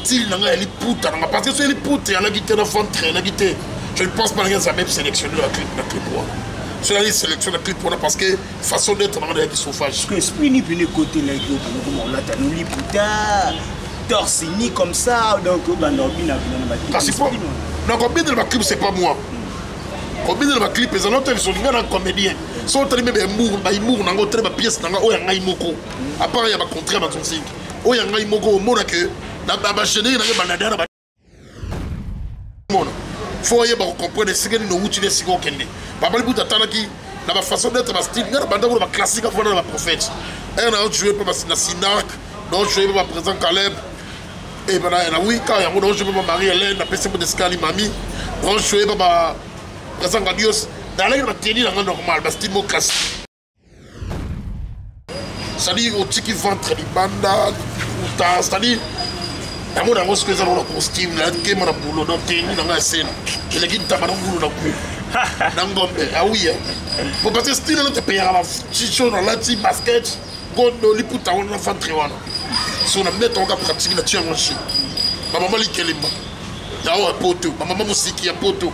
style nanga eli puta nanga parce que c'est eli puta ya la guitare na ventre la guitare je ne pense pas que ça même sélectionner la clip pour cela il sélectionne la clip parce que façon d'être dans le chauffage parce que esprit ni plus côté là comme on l'a tanuli puta torse ni comme ça donc dans l'obina parce que non combien de ma clip c'est pas moi combien de ma clip ils ont ils sont des comédiens sont très même mour nango très ba pièce nanga o ya ngai moko à part il y a ba contraire dans son signe o ya ngai moko mona que na ba chaîne na ba nadara ba mona faut y comprendre ce que nous utilisons si on kende papa libuta tanaki na ba façon d'être ba style na ba ndako ba classique avant na ba prophète et na jouer pas na Sinac donc jouer pas présent Caleb et ben na oui quand ya on jouer pas Marie-Hélène na PC de Scali mami on jouer pas présent Dios dans la tenue normal ba style classique ça dit au tiki ventre di banda puta ça dit amour dans ce que ça dans costume là que mon boulot dans tenue dans la scène je l'ai dit tabac dans boulot dans cou dans gombe ah oui pour parce que style là te payer la chicho dans la petite basket gondo li puta on va faire wana so na mettre on va pratiquer la tien manchi maman li kelima dawa poto maman musique ya poto.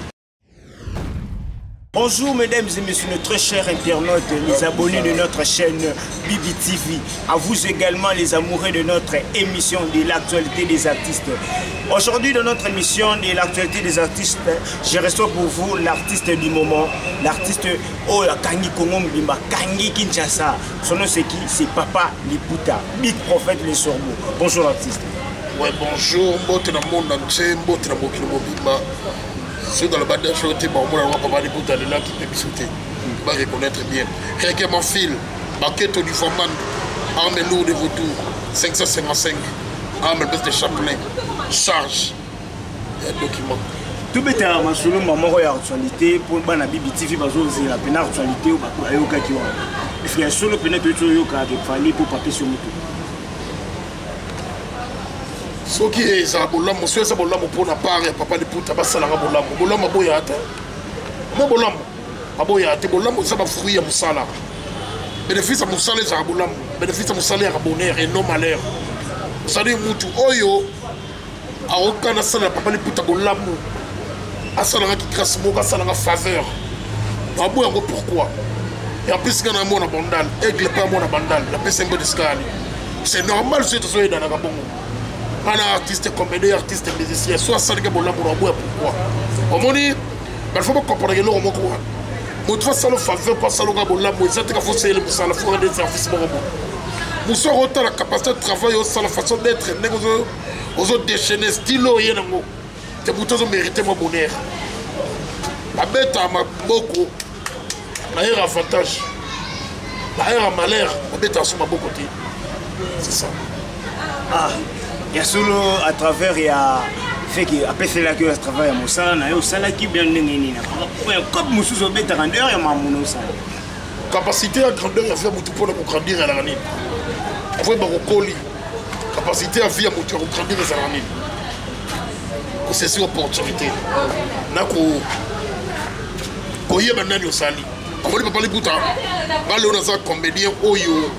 Bonjour mesdames et messieurs, nos très chers internautes, les abonnés de notre chaîne Bibi TV, à vous également les amoureux de notre émission de l'actualité des artistes. Aujourd'hui dans notre émission de l'actualité des artistes, je reçois pour vous l'artiste du moment, l'artiste Kangi Kongo Mbimba, Kangi Kinshasa. Son nom c'est qui? C'est Papa Liputa, Big Prophète Les Sorbo. Bonjour artiste. Ouais bonjour, mbote na monde entier, mbote na mokili mobimba. C'est dans le bas de la chose, on va pas mal de là qui peut sauter. On va reconnaître bien. Quelqu'un m'en file, baquette du Foman, arme lourde de vautour, 555, arme baisse de chapelet, charge, document. Tout bête à ma solo, maman, il y a actualité pour le Bana Bibi TV, parce que c'est la peine actualité ou pas pour Ayoka qui va. Il faut solo pénètre de Yoka avec Fali pour papier sur moto. Ce qui est ça, bolam, monsieur, ça bolam pour na part, papa de puta, bas salanga bolam, bolam aboyate. Moi bolam, aboyate, bolam, ça va fruit à moussala. Bénéfice à moussala, ça bolam, bénéfice à moussala à bonheur et non malheur. Ça dit moutou, oyo, à aucun asala, papa de puta bolam, asalanga qui crasse mo, asalanga faveur. Aboy en pourquoi? Et en plus, quand on a mon abandal, aigle pas mon abandal, la paix c'est un peu de scali. C'est normal, c'est tout ça dans la gabon. Un artiste comédien, artiste musicien, soit ça les gars pourquoi au moins il faut pas comprendre que l'on m'a quoi mon toi ça le faveur pas ça le gars bola moi ça te faut c'est le ça la faut des services bon nous sommes autant la capacité de travailler au la façon d'être aux autres déchaîner stylo y nango te bouton mériter mon bonheur la bête à ma beaucoup la avantage la malheur la bête à sur ma beaucoup côté c'est ça. Ah, il y a solo à travers, il y a fait que après c'est là que à travers il y a Moussala, il y a Moussala qui bien n'engagé. Comme Moussou Obé grandeur, il y a Mamouno ça. Capacité à grandeur, il y a fait beaucoup pour grandir à la rani. Il faut beaucoup coller. Capacité à vie à grandir à la rani. C'est une opportunité. Nako, koye banani osali. On va parler pour ça. Allez on a ça comédien oyo.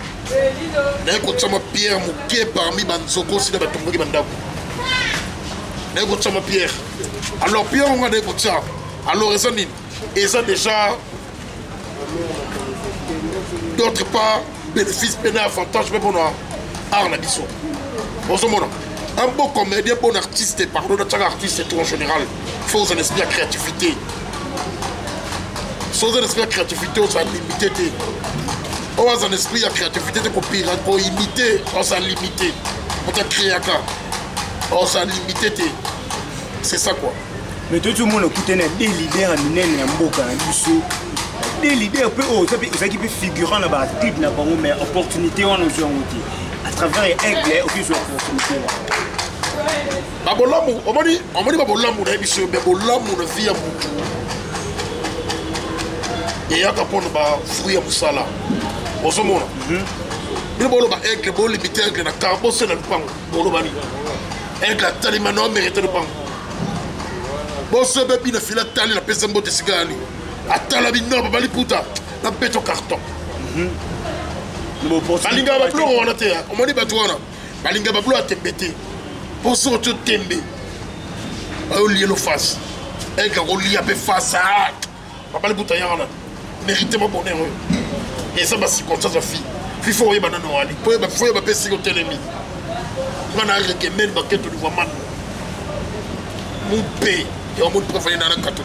N'a pas de pierre mouké parmi Banzoko si d'abord tomber bandako. N'a pas de pierre. Alors pierre on a des côtés. Alors raisonnez. Et ça déjà d'autre part bénéfice pénal avantage mais bon art la biso. Bon ce moment un bon comédien bon artiste pardon de chaque artiste tout en général faut un esprit de créativité. Sans un esprit de créativité on s'est limité. On a un esprit de créativité pour imiter, on s'est limité. On a créé un cas. On s'est limité. C'est ça quoi. Mais tout le monde écoute des leaders à Minen et à Mboka. Des leaders, ça qui peut figurer dans la clip, mais opportunité, on nous a à travers les aigles, aucune opportunité. On m'a dit vie à Moutou. Et il y a un fruit à Moussala. Au moment il faut aigle bon limité aigle na carbo c'est le pan bolo bani aigle tali mano mérite le pan bon ce bébé ne file tali la pesa mbote sigali atala bino bali puta na beto carton balinga ba bloro wana te on m'a dit ba tuana balinga ba bloro atembete Pour sortir tembe. Au lieu de face. Et quand on lit à peu face, papa le bouton yana. Méritez mon bonheur. Et ça, c'est comme ça, sa fille. Il faut y aller. Il faut y aller sur le télémi. On a réglé même baquet de voix. Mon père, il y a un monde préféré dans la carte.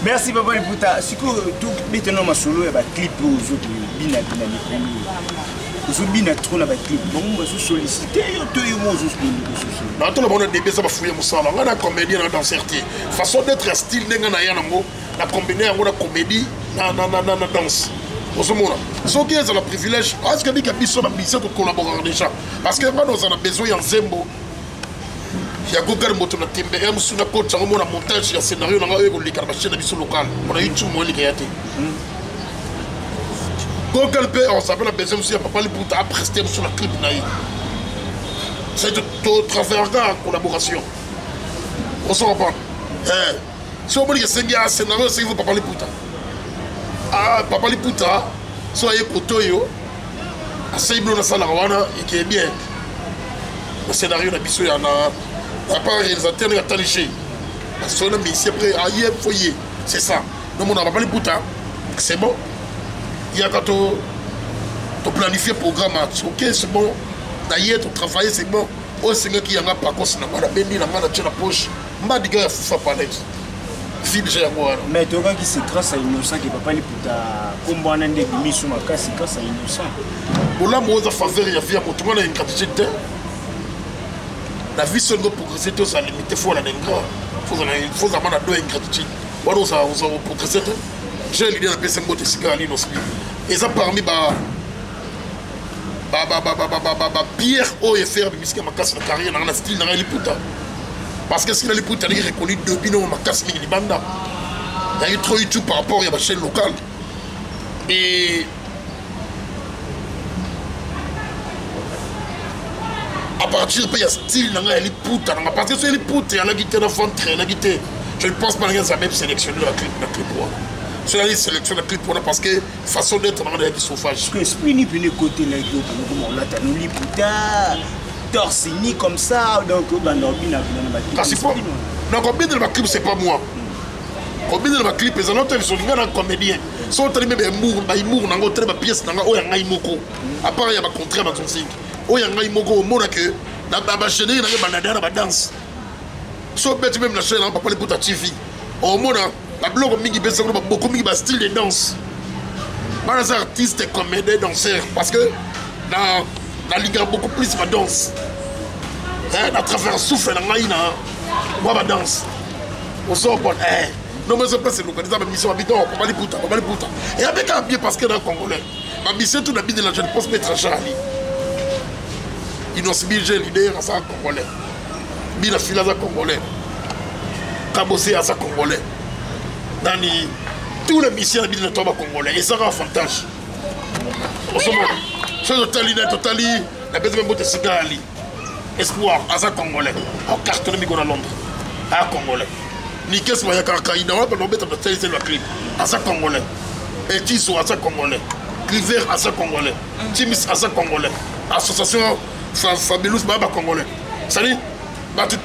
Merci Papa Liputa. Si vous maintenant ma solo, il y a un clip aux autres bina aux bina trop na clip. Donc on va solliciter tout le monde dans tout le monde début ça va fouiller mon sang. On a comédie dans dansertie. Façon d'être style n'enga na ya nango, na combiner la comédie na danse. Osomona. Ce qui est le privilège, est-ce que dit que biso ba biso de collaborer déjà parce que quand on a besoin en zembo il y a beaucoup de motos na tembe et musu na coach on a montage ya scénario na ngao ko likana ba chaîne biso local on a YouTube mo likayate Google Pay on s'appelle la besoin musu ya papa Liputa a presté sur la clip na yi c'est tout travers la collaboration on s'en reprend si on dit que c'est un scénario c'est vous papa Liputa papa Liputa soyez potoyo assez bien na sala wana et qui est bien le scénario na biso ya na à part réalisateur de la télé, son ami ici après ailleurs foyer, c'est ça. Donc on n'a pas les boutons, c'est bon. Il y a quand tu planifies le programme, ok c'est bon. D'ailleurs tu travailles c'est bon. Au Seigneur qui en a pas qu'on s'en a la béni la main dans la poche. M'a dit gars faut pas parler. Fille j'ai moi. Mais toi qui c'est grâce à innocent qui papa les boutons comme on a des mis sur ma casse c'est grâce à innocent. Pour la moi ça faveur il y a via moi tout le monde a une quantité. La vie seule doit progresser, tout ça limite, il faut la dengue. Il faut avoir une gratitude. Voilà, on va progresser. J'ai l'idée de passer un mot de cigare à l'inospire. Et ça parmi Pierre O et faire biscuit à ma casse de carrière dans la style dans la Liputa. Parce que si la Liputa est reconnue de bino ma casse de banda. Il y a eu trop YouTube par rapport à la chaîne locale. Et à partir de style dans la Liputa, parce que c'est Liputa, la guitare d'enfant très la guitare. Je ne pense pas que ça même sélectionné la clip c'est la sélection de la clip parce que façon d'être dans la chauffage. Parce que l'esprit n'est plus côté là, on a tanu Liputa, torsini comme ça, donc on a c'est pas. Non, combien de ma clip c'est pas moi. Combien de ma clip les autres ils sont des comédiens. Sont allés même mour dans notre pièce dans la oya moko. À part il y a ma contraire dans son signe. Oya moko au monde que dans ma chaîne il y a banana dans danse. So bête même la chaîne on papa les puta TV. Au monde la blog mingi besa beaucoup mingi style de danse. Par les artistes et comédiens danseurs parce que dans la ligue beaucoup plus ma danse. À travers souffle dans la moi ma danse. On sort bon non mais c'est pas c'est localisé ma mission habitant papa les puta. Et avec un bien parce que dans Congolais. Ma mission tout d'habitude de la jeune poste mettre à Charlie. Ils n'ont subi l'idée à ça Congolais. Bila fila za Congolais. Kabosé à ça Congolais. Nani tous les missions habitent dans le Congolais et ça rend avantage. C'est totali la baisse même de cigare ali. Espoir à ça Congolais. En carton mi à Londres. À Congolais. Ni qu'est-ce qu'il y a Kaïda on peut mettre de télé le clip. À ça Congolais. Et Tiso à ça Congolais. River à ça Congolais. Timis à ça Congolais. Association Fabulous Baba Congolais. Salut.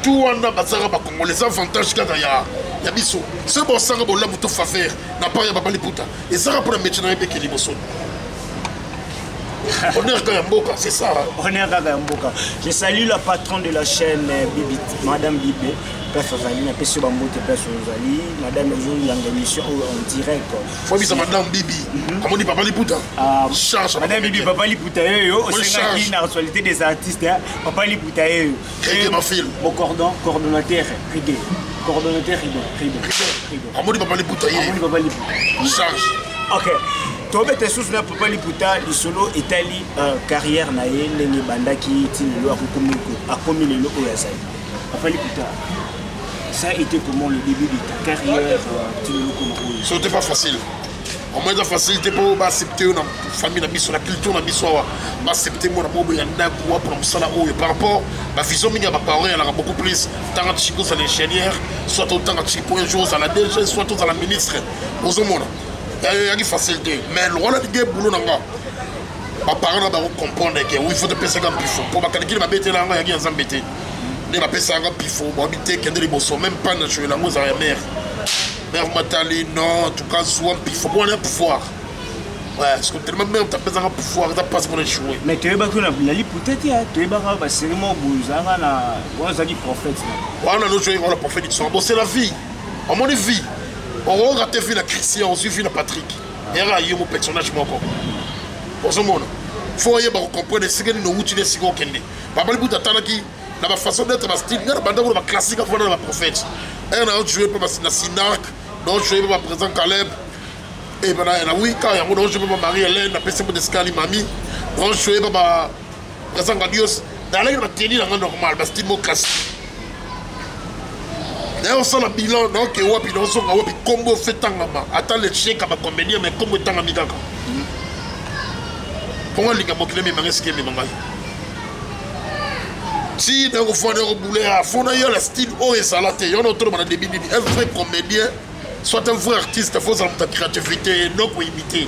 Tout le monde a Congolais. Les avantages qu'il y a. Il y a biso. Ce bon sang bon là vous te faire n'a pas y a pas les puta. Et ça pour le métier dans les qui liboson. On est à Mboka, c'est ça. On est à Mboka. Je salue la patronne de la chaîne Bibi, Madame Bibé. Madame l'émission en direct. Faut dire Madame Bibi. Comment dit Papa Liputa? Madame Bibi, Papa Liputa. C'est l'actualité des artistes. Papa Liputa. Ma fille. Mon coordonnateur. Coordonnateur Comment dit Papa Liputa? Charge. Ok. Tu as sous la Papa Liputa, le solo Italie carrière naïe, les bandas qui a commis le logo Yassai. Papa Liputa. Ça a été comment le début de ta carrière? Ce n'était pas facile. Au moins, la facilité pour accepter la famille, la culture, accepter mon amour, par rapport à la vision de mes parents, elle a beaucoup plus. Tant que Chico, à l'ingénieur, soit autant que Chico, un jour à la DG, soit à la ministre. Aux hommes, il y a une facilité. Mais le rôle de boulot, baparent na comprendre que oui faut te pesa comme pifo pour bakalikili babete na nga ya zambete ne bapesa nga pifo babite kende liboso même pas na jouer la mose à mère matali non en tout cas soit pifo pour un pouvoir ouais parce que tellement même t'as pesa un pouvoir ça passe pour jouer mais tu es pas que na li peut-être tu es pas ba serment buzanga na wazaki prophète voilà nous jouer le prophète ils sont bon c'est la vie en mon vie on regarde vie la Christian on suit la Patrick et là il y a mon personnage moko au ce monde faut y comprendre ce que nous utilisons si on kende papa le bout d'attendre qui na ba façon d'être ba style na banda ko ba classique avant na ba prophète et na jouer pas na Sinac donc jouer pas présent Caleb et ben na oui quand ya on jouer pas Marie Hélène na pese de scali mami donc jouer pas présent Dios dans les tenir dans normal ba style classique d'ailleurs ça la bilan donc et wapi donc so wapi combo fait tangama attends le chèque ba comédien mais combo tangami kaka comment les gars qui me manquent ce qui me manque si dans le fond de bouler à fond d'ailleurs le style haut et salaté il y a autre dans début un vrai comédien soit un vrai artiste il faut ça ta créativité non pour imiter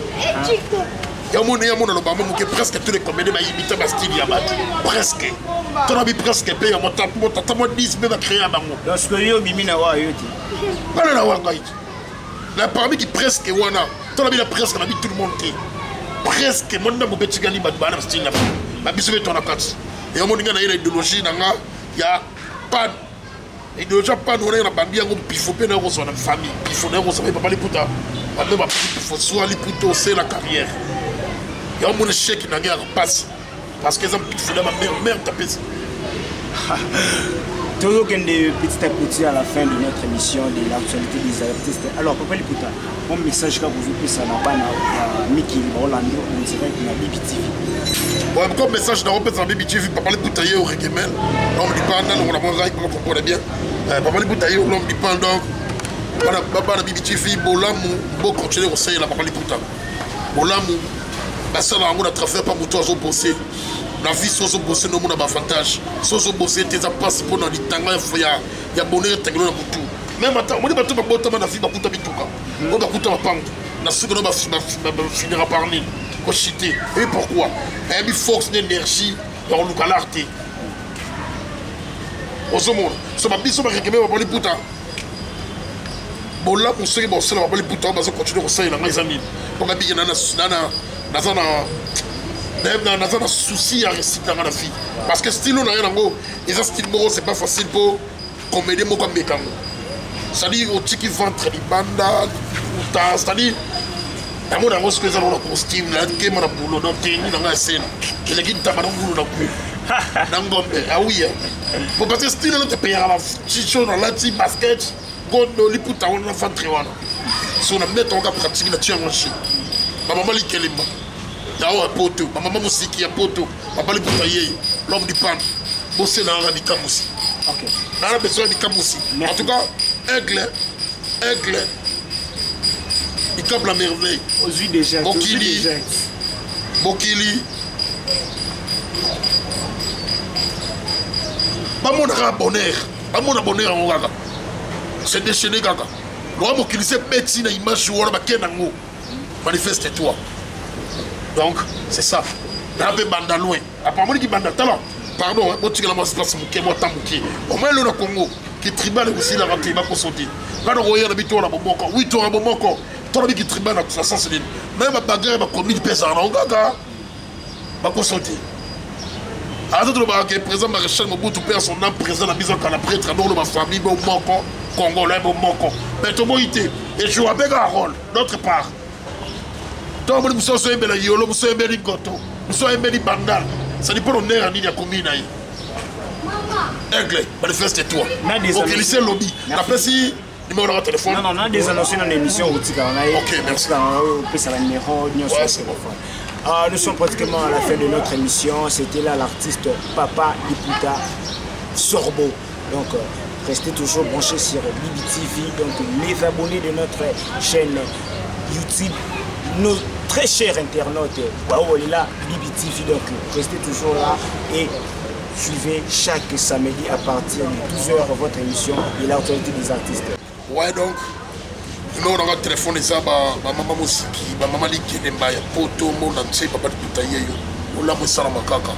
il y a mon le bambou qui presque tous les comédiens imiter ma style ya bat presque ton ami presque paye mon tata moi 10 même créer un bango dans ce que yo bimina wa yoti voilà la wangai la parmi qui presque wana ton ami la presque la tout le monde qui presque mon nom petit gani bana style là ba biso beto na kati et mon ninga na idéologie nanga ya pas idéologie pas no na bandi yango pifo pe na ko so na famille pifo na ko so papa li puta ba me ba pifo so ali puto c'est la carrière ya mon chèque na guerre passe parce que ça pifo na ma mère tapé toujours petit à petit à la fin de notre émission de l'actualité des artistes. Alors, Papa Liputa, mon message que vous avez ça n'a pas Mickey Orlando, on dirait que la BBTV. Bon, comme message dans la BBTV, Papa Liputa au Regimel, l'homme du pendant, on a mangé, on comprend bien. Papa Liputa l'homme du pendant, Papa la BBTV, Bolamou, beau continuer au sein de la Papa Liputa. Bolamou, la salle on a travaillé par moto à bosser. La vie sozo bosser no mona avantage sozo bosser tes passe pour dans litanga ya bonheur tangelo na butu même attends moi bato ba botama na vie ba kuta bituka on ba kuta pango na suko no ba finira par ni ko chiter et pourquoi et bi force d'énergie dans le calarté ozomo so ba biso ba rekeme ba boli puta bola pour ceux qui bossent la ba boli puta ba zo continuer ko ça na mes amis pour ba bi na zana dans un souci à réciter dans la vie parce que style on a rien en gros et ça style moro c'est pas facile pour comédie mo comme békango c'est-à-dire au tiki ventre di banda c'est-à-dire na mo dans ce que ça dans le costume là que mon boulot dans tenni dans la scène et les guitares dans boulot dans ngombe ah oui pour parce que style on te payer la chicho dans la ti basket gondo liputa on a ventre wana so na mettre on va pratiquer la tien en chine maman li kelimba Yao poto, maman musiki ya poto, papa le bouteille, l'homme du pan, bosser dans la bikamusi. Ok. Dans la besoin de bikamusi. En tout cas, aigle, il campe la merveille. Aux yeux des gens. Bokili, pas mon bonheur, pas mon bonheur en gaga. C'est déchaîné gaga. L'homme Bokili c'est bêtise na image ou alors bakenango. Manifeste-toi. Donc, c'est ça. Dans le banda loin. Apparemment, il y a banda talent. Pardon, moi, tu as la place mouké, moi, tamouké. Au moins, le Congo, qui est tribal aussi, la rentrée, il va consulter. Quand on regarde, il y a un bon moko. Oui, tu as un bon moko. Tu as un qui est tribal, dans la sens, même la bagarre, il va commis 1000 pesos. On gaga. Il va consulter. Alors, tout le monde qui est présent, Maréchal Mobutu perd son âme présent, la mise en cas prêtre, dans ma famille, bon moko, congolais, bon moko. Mais tout le monde était. Et je joue avec un rôle, d'autre part. Donc, nous sommes un yolo, nous sommes un goto, nous sommes un bandal. Ça dépend de l'air à la commune. Aigle, manifeste-toi. Ok, lycée lobby. Après, si numéro de téléphone. Non, on a des annonces dans l'émission. Ok, merci. Nous sommes pratiquement à la fin de notre émission. C'était là l'artiste Papa Liputa Sorbo. Donc, restez toujours branchés sur BBTV. Donc, les abonnés de notre chaîne YouTube. Nos très chers internautes, là, BBTV, donc restez toujours là et suivez chaque samedi à partir de 12h votre émission de l'actualité des artistes. Ouais, donc, nous on a un téléphone, ça, maman Mosiki, maman Likénemba, Poto, mon entier, papa de Poutaïe. bolamu esalama kaka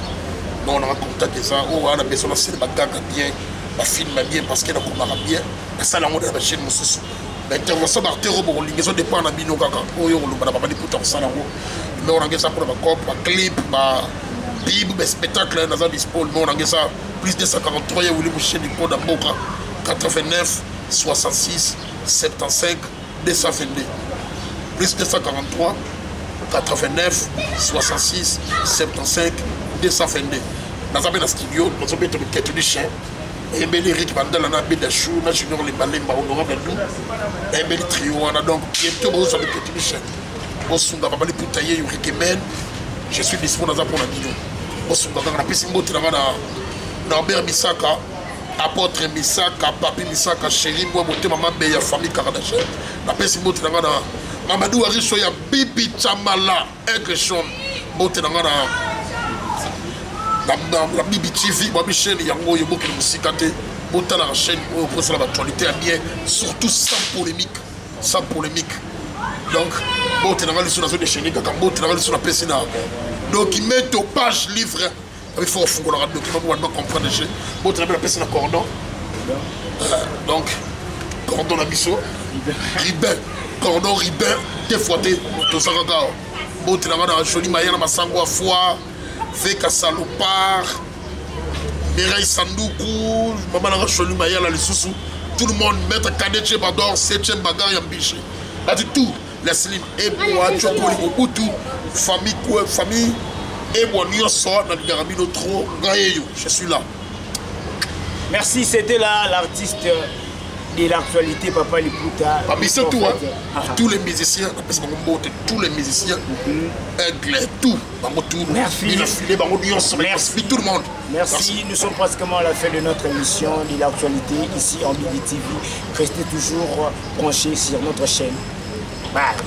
donc on a contact eza oyo wana besoin nasala baganga bien bafilme bien parce que nakomaka bien basala yango na bachaîne mosusu baintervention baartero bokolinga ezo dépend na bino kaka oyo koloba na papa liputa kosala yango numéro nange eza mpona bacope baclip babible baspectacle naza dispo numéro nange eza plus 243 ya wili mosheni mpo na mboka 89 66 75 222 plus 243 89 66 75 222 naza mpe na studio nazobeta mikete du chien nayembeli Eric Bandala na Bedachou na Junior Lembalemba honorable nous nayembeli trio wana donc bientôt bozwa mikete du chien bosunga papa liputa ye Yurikemen je suis dispo naza mpona bino bosunga kaka napesi mbote nanga na Norbert Misaka apôtre Misaka papi Misaka chéri mwa motema mabe ya famille Kardashian napesi mbote nanga na Mamadou Ariso ya Bibi Chamala Egreshon mbote nanga na Bibi TV babi chaîne yango yo bokele musika te botala la chaîne oyo pour ça l'actualité bien surtout sans polémique donc bote nanga liso nazo déchaîner kaka bote nanga liso na pesi na document page livre il faut fungola la document pour pas comprendre les bote nanga pesi na cordon donc cordon na biso ribin cordon ribin défouetté tout ça kaka bote nanga na joli mayana masango à foi Veka Salopard, Mireille Sandoukou, Maman Nanga Choli Mayala Lissousou, tout le monde, Maître Kadeche Bador, 7e bagarre Yambiché. Là du tout, les Slim, Eboa, Tchokoli, Mobutu, famille, Eboa, Nyoso, Naligarabino, Tro, Gayeyo, je suis là. Merci, c'était là l'artiste de l'actualité, Papa Liputa. C'est tout, hein. Tous les musiciens, tous les musiciens, Aigle, tout. Merci. Merci tout le monde. Merci. Nous sommes pratiquement à la fin de notre émission de l'actualité ici en BBTV. Restez toujours branchés sur notre chaîne. Bye.